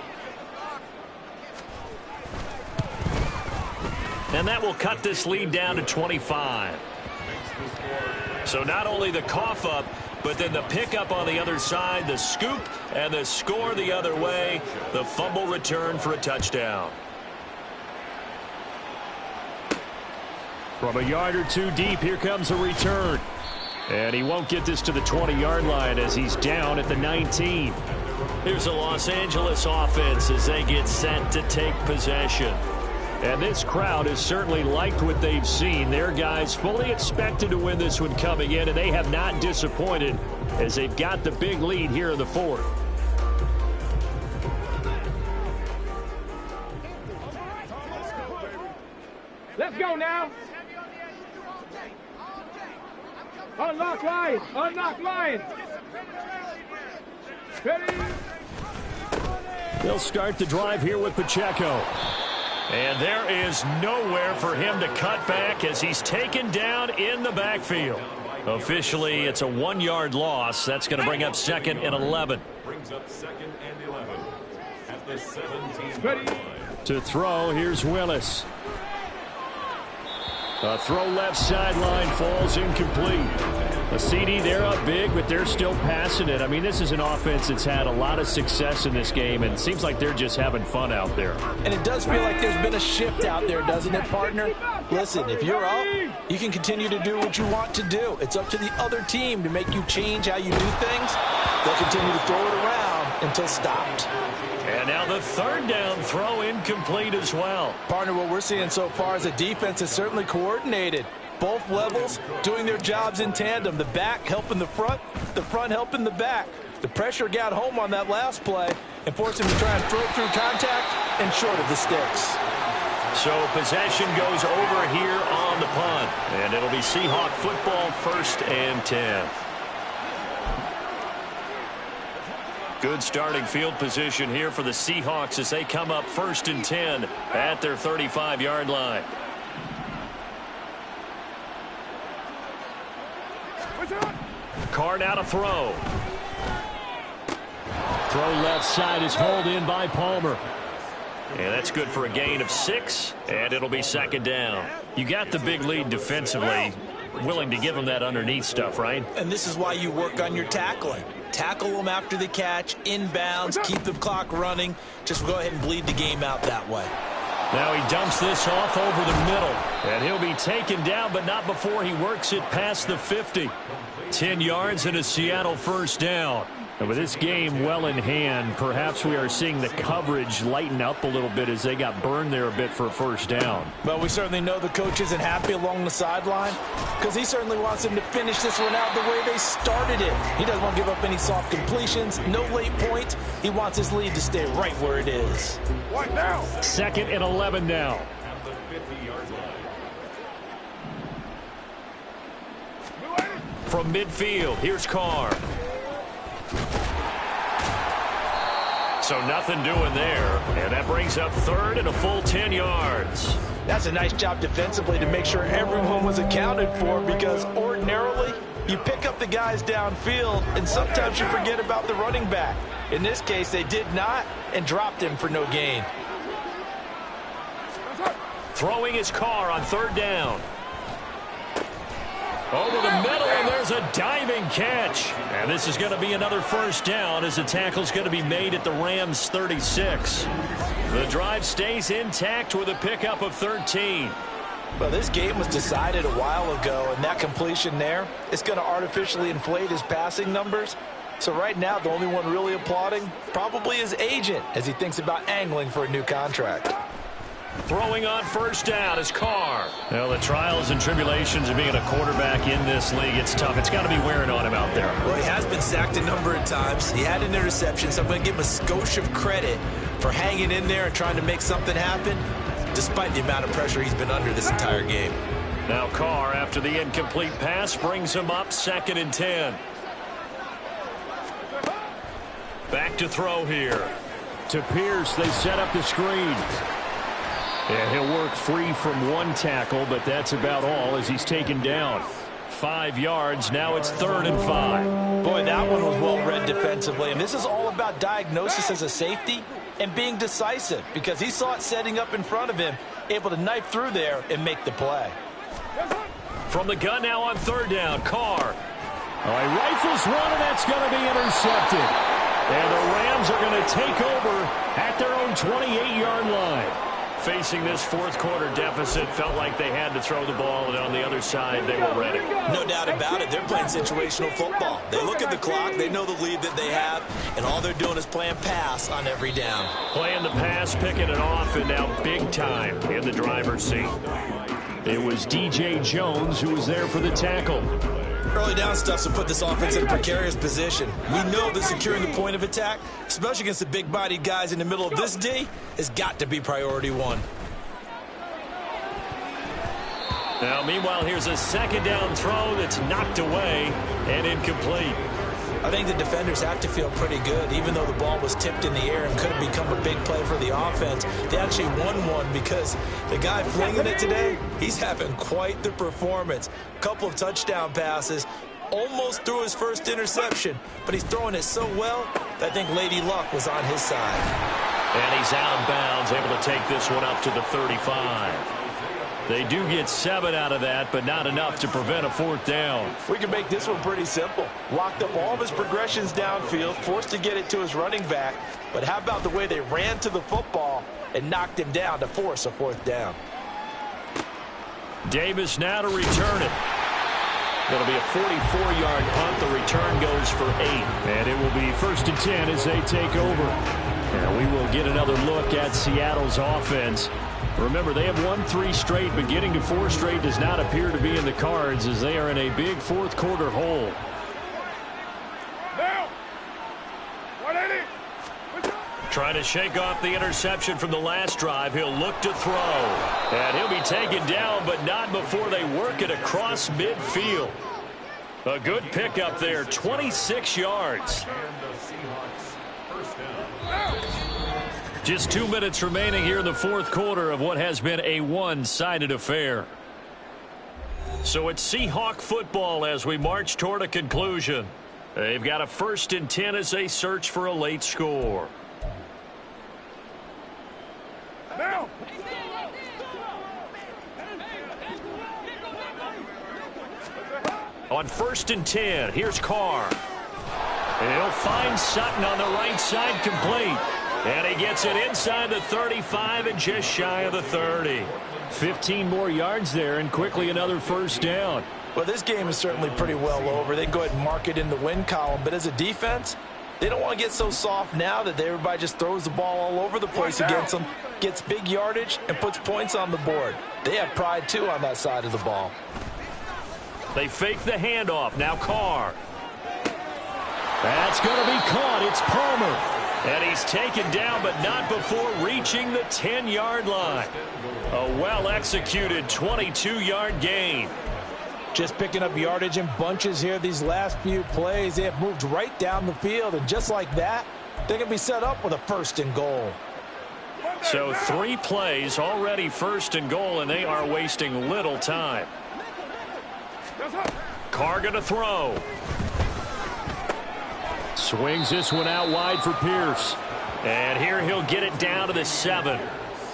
And that will cut this lead down to 25. So not only the cough up, but then the pickup on the other side, the scoop, and the score the other way. The fumble return for a touchdown. From a yard or two deep, here comes a return. And he won't get this to the 20-yard line as he's down at the 19. Here's the Los Angeles offense as they get set to take possession. And this crowd has certainly liked what they've seen. Their guys fully expected to win this one coming in, and they have not disappointed as they've got the big lead here in the fourth. Let's go now. Unlock line. Unlock line. Ready? They'll start the drive here with Pacheco. And there is nowhere for him to cut back as he's taken down in the backfield. Officially, it's a 1-yard loss. That's going to bring up 2nd and 11. Brings up 2nd and 11 at the 17. To throw, here's Willis. A throw left sideline falls incomplete. A CD, they're up big, but they're still passing it. I mean, this is an offense that's had a lot of success in this game, and it seems like they're just having fun out there. And it does feel like there's been a shift out there, doesn't it, partner? Listen, if you're up, you can continue to do what you want to do. It's up to the other team to make you change how you do things. They'll continue to throw it around until stopped. And now the 3rd down throw incomplete as well. Partner, what we're seeing so far is the defense is certainly coordinated. Both levels doing their jobs in tandem. The back helping the front helping the back. The pressure got home on that last play and forced him to try and throw through contact and short of the sticks. So possession goes over here on the punt. And it'll be Seahawk football, 1st and 10. Good starting field position here for the Seahawks as they come up 1st and 10 at their 35-yard line. Carr now to throw. Throw left side is hauled in by Palmer. And that's good for a gain of 6, and it'll be 2nd down. You got the big lead defensively. Willing to give them that underneath stuff, right? And this is why you work on your tackling. Tackle them after the catch, inbounds, keep the clock running. Just go ahead and bleed the game out that way. Now he dumps this off over the middle. And he'll be taken down, but not before he works it past the 50. 10 yards and a Seattle 1st down. And with this game well in hand, perhaps we are seeing the coverage lighten up a little bit as they got burned there a bit for a 1st down. Well, we certainly know the coach isn't happy along the sideline because he certainly wants them to finish this one out the way they started it. He doesn't want to give up any soft completions, no late points. He wants his lead to stay right where it is. What now? 2nd and 11 now. At the 50-yard line. From midfield, here's Carr. So nothing doing there, and that brings up 3rd and a full 10 yards. That's a nice job defensively to make sure everyone was accounted for because ordinarily you pick up the guys downfield and sometimes you forget about the running back. In this case, they did not and dropped him for no gain. Throwing his Carr on 3rd down. Over the middle, and there's a diving catch. And this is going to be another 1st down as the tackle's going to be made at the Rams' 36. The drive stays intact with a pickup of 13. Well, this game was decided a while ago, and that completion there is going to artificially inflate his passing numbers. So right now, the only one really applauding probably his agent as he thinks about angling for a new contract. Throwing on 1st down is Carr. Well, the trials and tribulations of being a quarterback in this league, it's tough. It's got to be wearing on him out there. Well, he has been sacked a number of times. He had an interception, so I'm going to give him a skosh of credit for hanging in there and trying to make something happen, despite the amount of pressure he's been under this entire game. Now Carr, after the incomplete pass, brings him up 2nd and 10. Back to throw here. To Pierce, they set up the screen. And he'll work free from one tackle, but that's about all as he's taken down. 5 yards, now it's 3rd and 5. Boy, that one was well read defensively, and this is all about diagnosis as a safety and being decisive because he saw it setting up in front of him, able to knife through there and make the play. From the gun now on 3rd down, Carr. Oh, he rifles one, and that's going to be intercepted. And the Rams are going to take over at their own 28-yard line. facing this fourth quarter deficit, felt like they had to throw the ball, and on the other side, they were ready. No doubt about it. They're playing situational football. They look at the clock, they know the lead that they have, and all they're doing is playing pass on every down. Playing the pass, picking it off, and now big time in the driver's seat. It was DJ Jones who was there for the tackle. Early down stuff to put this offense in a precarious position. We know that securing the point of attack, especially against the big-bodied guys in the middle of this D, has got to be priority one. Now, meanwhile, here's a second down throw that's knocked away and incomplete. I think the defenders have to feel pretty good. Even though the ball was tipped in the air and could have become a big play for the offense, they actually won one because the guy flinging it today, he's having quite the performance. A couple of touchdown passes, almost threw his first interception, but he's throwing it so well that I think Lady Luck was on his side. And he's out of bounds, able to take this one up to the 35. They do get 7 out of that, but not enough to prevent a fourth down. We can make this one pretty simple. Locked up all of his progressions downfield, forced to get it to his running back. But how about the way they ran to the football and knocked him down to force a fourth down? Davis now to return it. It'll be a 44-yard punt. The return goes for 8. And it will be 1st and 10 as they take over. And we will get another look at Seattle's offense. Remember, they have won 3 straight, but getting to 4 straight does not appear to be in the cards as they are in a big fourth quarter hole. Now, 180. Trying to shake off the interception from the last drive. He'll look to throw. And he'll be taken down, but not before they work it across midfield. A good pickup there, 26 yards. Just 2 minutes remaining here in the fourth quarter of what has been a one-sided affair. So it's Seahawk football as we march toward a conclusion. They've got a 1st and 10 as they search for a late score. Now. On 1st and 10, here's Carr. And he'll find Sutton on the right side, complete. And he gets it inside the 35 and just shy of the 30. 15 more yards there and quickly another first down. Well, this game is certainly pretty well over. They can go ahead and mark it in the win column. But as a defense, they don't want to get so soft now that everybody just throws the ball all over the place against them, gets big yardage, and puts points on the board. They have pride, too, on that side of the ball. They fake the handoff. Now Carr. That's going to be caught. It's Palmer. And he's taken down, but not before reaching the 10-yard line. A well-executed 22-yard gain. Just picking up yardage in bunches here these last few plays. They have moved right down the field, and just like that, they're going to be set up with a 1st and goal. So 3 plays, already 1st and goal, and they are wasting little time. Carr going to throw. Swings this one out wide for Pierce. And here he'll get it down to the 7.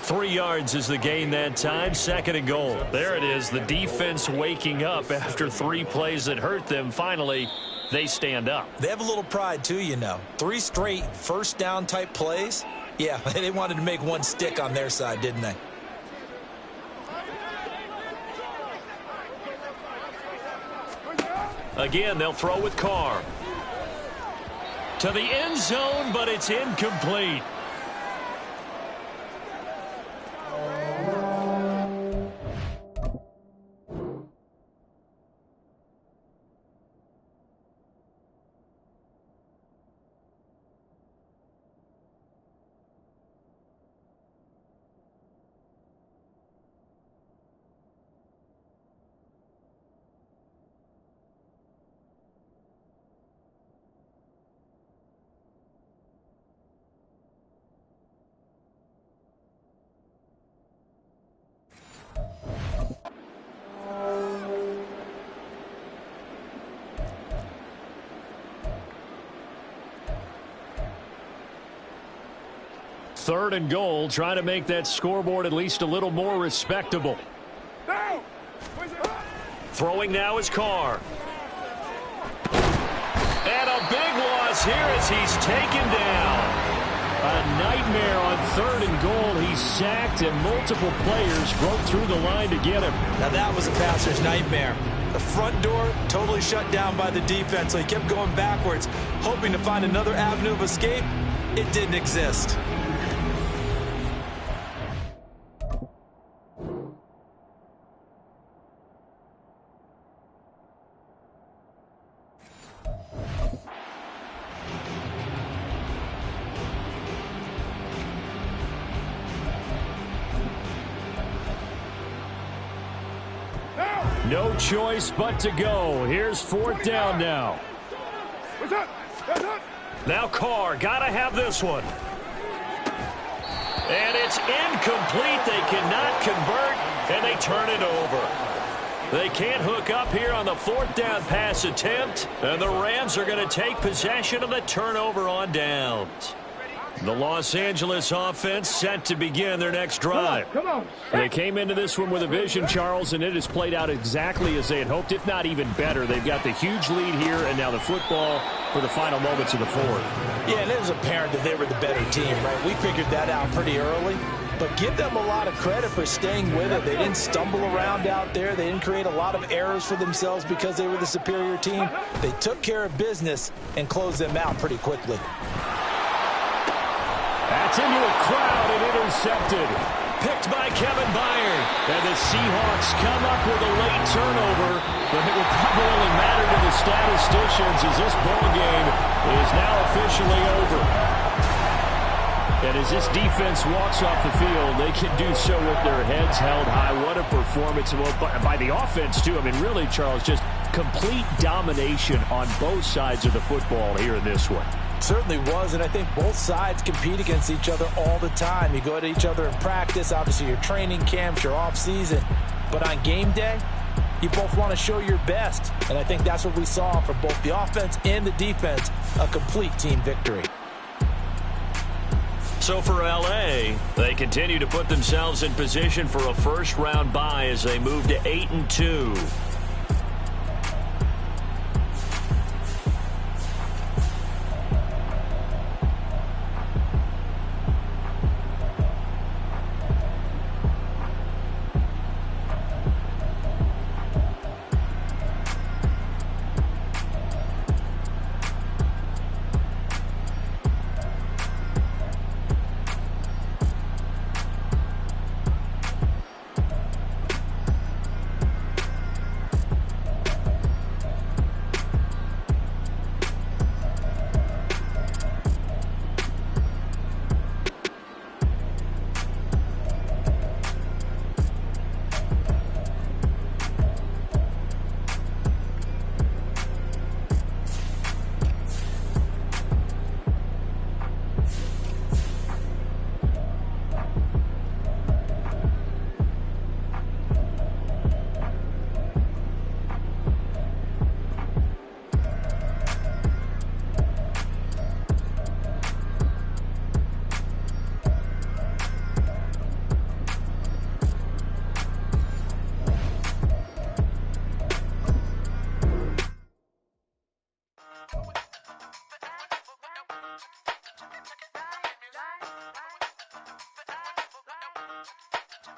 3 yards is the gain that time. 2nd and goal. There it is. The defense waking up after 3 plays that hurt them. Finally, they stand up. They have a little pride, too, you know. 3 straight first down type plays. Yeah, they wanted to make one stick on their side, didn't they? Again, they'll throw with Carr. To the end zone, but it's incomplete. Third and goal, trying to make that scoreboard at least a little more respectable. Throwing now is Carr. And a big loss here as he's taken down. A nightmare on 3rd and goal. He's sacked, and multiple players broke through the line to get him. Now that was a passer's nightmare. The front door totally shut down by the defense, so he kept going backwards, hoping to find another avenue of escape. It didn't exist. No choice but to go. Here's 4th down now. What's up? That's up. Now Carr, gotta have this one. And it's incomplete. They cannot convert, and they turn it over. They can't hook up here on the 4th down pass attempt, and the Rams are going to take possession of the turnover on downs. The Los Angeles offense set to begin their next drive. Come on. They came into this one with a vision, Charles, and it has played out exactly as they had hoped, if not even better. They've got the huge lead here, and now the football for the final moments of the 4th. Yeah, and it was apparent that they were the better team, right? We figured that out pretty early. But give them a lot of credit for staying with it. They didn't stumble around out there. They didn't create a lot of errors for themselves because they were the superior team. They took care of business and closed them out pretty quickly. That's into a crowd and intercepted. Picked by Kevin Byard. And the Seahawks come up with a late turnover, but it will probably only matter to the statisticians as this ball game is now officially over. And as this defense walks off the field, they can do so with their heads held high. What a performance by the offense, too. I mean, really, Charles, just complete domination on both sides of the football here in this one. Certainly was, and I think both sides compete against each other all the time. You go at each other in practice, obviously your training camps, your off-season. But on game day, you both want to show your best. And I think that's what we saw from both the offense and the defense, a complete team victory. So for LA, they continue to put themselves in position for a first-round bye as they move to 8-2.